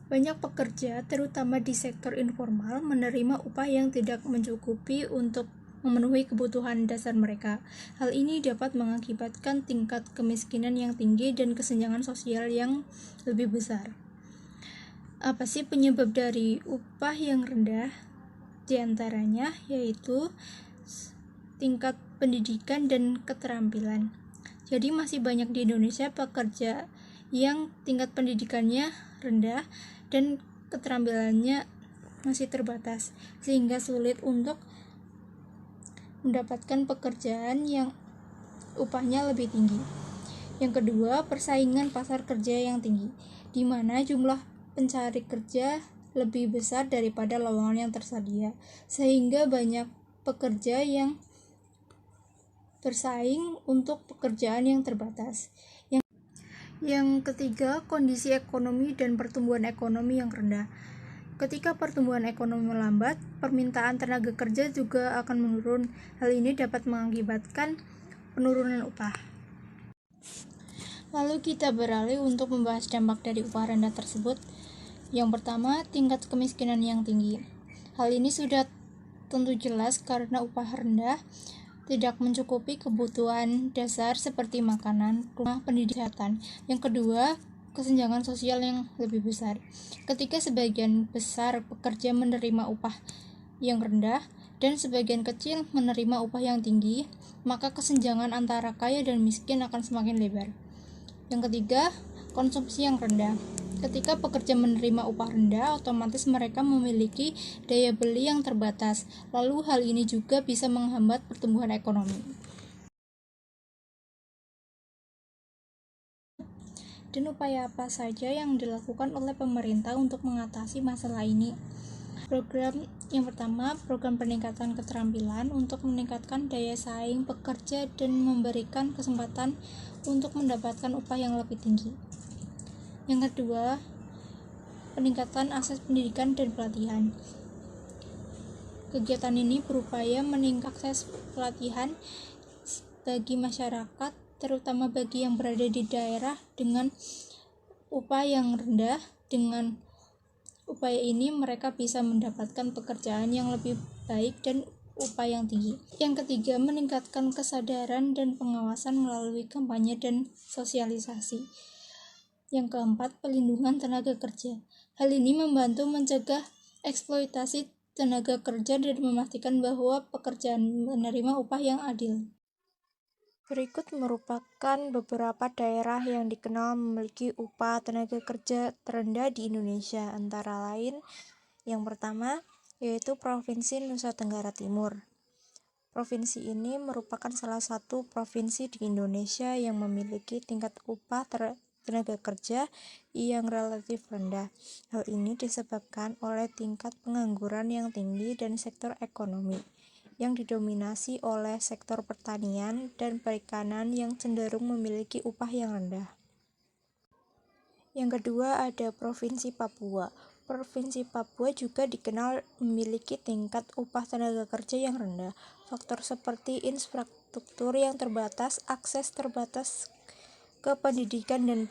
Banyak pekerja, terutama di sektor informal, menerima upah yang tidak mencukupi untuk memenuhi kebutuhan dasar mereka. Hal ini dapat mengakibatkan tingkat kemiskinan yang tinggi dan kesenjangan sosial yang lebih besar. Apa sih penyebab dari upah yang rendah? Di antaranya yaitu tingkat pendidikan dan keterampilan. Jadi masih banyak di Indonesia pekerja yang tingkat pendidikannya rendah dan keterampilannya masih terbatas, sehingga sulit untuk mendapatkan pekerjaan yang upahnya lebih tinggi. Yang kedua, persaingan pasar kerja yang tinggi, di mana jumlah pencari kerja lebih besar daripada lowongan yang tersedia, sehingga banyak pekerja yang bersaing untuk pekerjaan yang terbatas. Yang ketiga, kondisi ekonomi dan pertumbuhan ekonomi yang rendah. Ketika pertumbuhan ekonomi melambat, permintaan tenaga kerja juga akan menurun. Hal ini dapat mengakibatkan penurunan upah. Lalu kita beralih untuk membahas dampak dari upah rendah tersebut. Yang pertama, tingkat kemiskinan yang tinggi. Hal ini sudah tentu jelas karena upah rendah tidak mencukupi kebutuhan dasar seperti makanan, rumah, pendidikan. Yang kedua, kesenjangan sosial yang lebih besar. Ketika sebagian besar pekerja menerima upah yang rendah dan sebagian kecil menerima upah yang tinggi, maka kesenjangan antara kaya dan miskin akan semakin lebar. Yang ketiga, konsumsi yang rendah. Ketika pekerja menerima upah rendah, otomatis mereka memiliki daya beli yang terbatas. Lalu hal ini juga bisa menghambat pertumbuhan ekonomi. Dan upaya apa saja yang dilakukan oleh pemerintah untuk mengatasi masalah ini? Yang pertama, program peningkatan keterampilan untuk meningkatkan daya saing pekerja dan memberikan kesempatan untuk mendapatkan upah yang lebih tinggi. Yang kedua, peningkatan akses pendidikan dan pelatihan. Kegiatan ini berupaya meningkatkan akses pelatihan bagi masyarakat, terutama bagi yang berada di daerah dengan upah yang rendah. Dengan upaya ini mereka bisa mendapatkan pekerjaan yang lebih baik dan upah yang tinggi. Yang ketiga, meningkatkan kesadaran dan pengawasan melalui kampanye dan sosialisasi. Yang keempat, pelindungan tenaga kerja. Hal ini membantu mencegah eksploitasi tenaga kerja dan memastikan bahwa pekerjaan menerima upah yang adil. Berikut merupakan beberapa daerah yang dikenal memiliki upah tenaga kerja terendah di Indonesia, antara lain yang pertama yaitu Provinsi Nusa Tenggara Timur. Provinsi ini merupakan salah satu provinsi di Indonesia yang memiliki tingkat upah tenaga kerja yang relatif rendah. Hal ini disebabkan oleh tingkat pengangguran yang tinggi dan sektor ekonomi yang didominasi oleh sektor pertanian dan perikanan yang cenderung memiliki upah yang rendah. Yang kedua ada Provinsi Papua. Provinsi Papua juga dikenal memiliki tingkat upah tenaga kerja yang rendah. Faktor seperti infrastruktur yang terbatas, akses terbatas ke pendidikan dan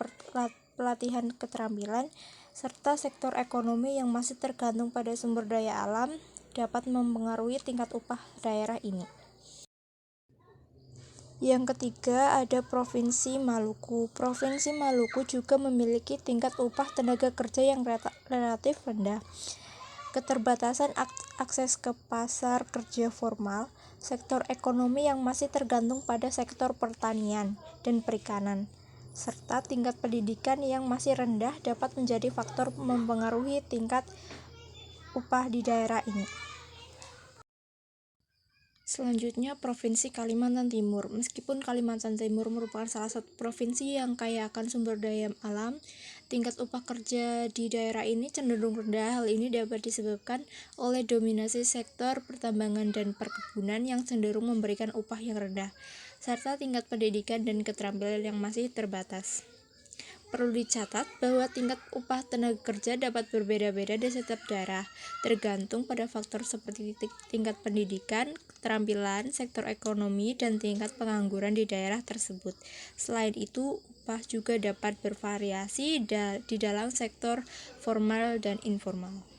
pelatihan keterampilan, serta sektor ekonomi yang masih tergantung pada sumber daya alam dapat mempengaruhi tingkat upah daerah ini. Yang ketiga ada Provinsi Maluku. Provinsi Maluku juga memiliki tingkat upah tenaga kerja yang relatif rendah. Keterbatasan akses ke pasar kerja formal, sektor ekonomi yang masih tergantung pada sektor pertanian dan perikanan, serta tingkat pendidikan yang masih rendah dapat menjadi faktor mempengaruhi tingkat upah di daerah ini. Selanjutnya, Provinsi Kalimantan Timur. Meskipun Kalimantan Timur merupakan salah satu provinsi yang kaya akan sumber daya alam, tingkat upah kerja di daerah ini cenderung rendah. Hal ini dapat disebabkan oleh dominasi sektor pertambangan dan perkebunan yang cenderung memberikan upah yang rendah, serta tingkat pendidikan dan keterampilan yang masih terbatas. Perlu dicatat bahwa tingkat upah tenaga kerja dapat berbeda-beda di setiap daerah, tergantung pada faktor seperti tingkat pendidikan, keterampilan, sektor ekonomi, dan tingkat pengangguran di daerah tersebut. Selain itu, upah juga dapat bervariasi di dalam sektor formal dan informal.